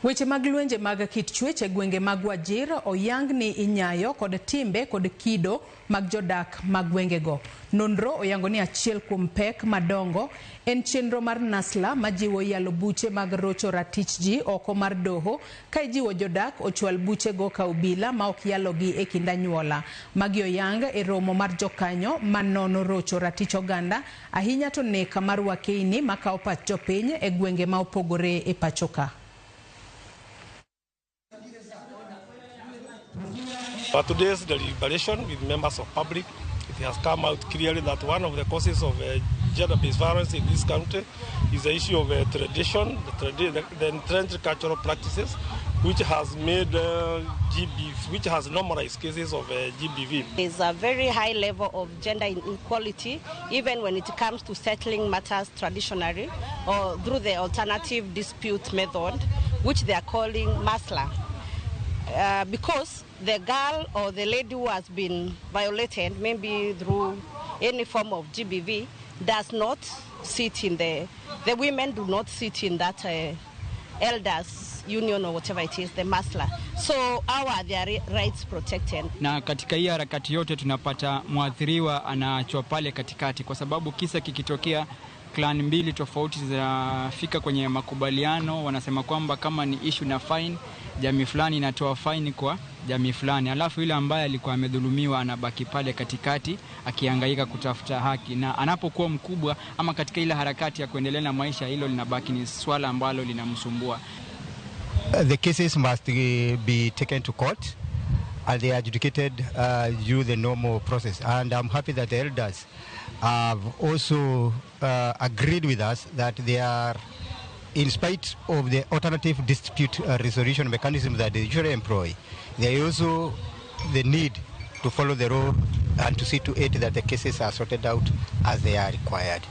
Weche mag lwenje mag kit chwech e gwenge mag Wajir oyang ni inyayo kod timbe kod kido mag jodak mag gwengego. Nonro oyango ni achiel kuom pek madongo en chenro mar nasla majiwo yalo buche mag rocho ratich ji oko mar doho ka ijiwo jodak ochwal buche go ka obila ma ok yalogi e kind anyuola. Magi oyang e romo mar jokanyo manono rocho ratich oganda ahinya to neka mar wakeini makawo pach jopiny e gwenge ma opogore e pachoka. For today's deliberation with members of public, it has come out clearly that one of the causes of gender-based violence in this country is the issue of tradition, the entrenched cultural practices, which has made which has normalized cases of GBV. There's a very high level of gender inequality, even when it comes to settling matters traditionally or through the alternative dispute method, which they are calling masla. Because the girl or the lady who has been violated, maybe through any form of GBV, does not sit in the women do not sit in that elders union or whatever it is, the masla. So how are their rights protected? Na katika hii harakati yote tunapata mwathiriwa anaachwa pale katikati, kwa sababu kisa kikitokea clan mbili tofauti zinafika kwenye makubaliano, wanasema kwamba kama ni issue na fine, jamii fulani inatoa fine kwa jamii fulani, alafu yule ambaye alikuwa amedhulumiwa anabaki pale katikati akihangaika kutafuta haki, na anapokuwa mkubwa ama katika ile harakati ya kuendelea na maisha, hilo linabaki ni swala ambalo linamsumbua. The cases must be taken to court and they are adjudicated through the normal process, and I'm happy that the elders have also agreed with us that they are, in spite of the alternative dispute resolution mechanism that they usually employ, there is also the need to follow the law and to see to it that the cases are sorted out as they are required.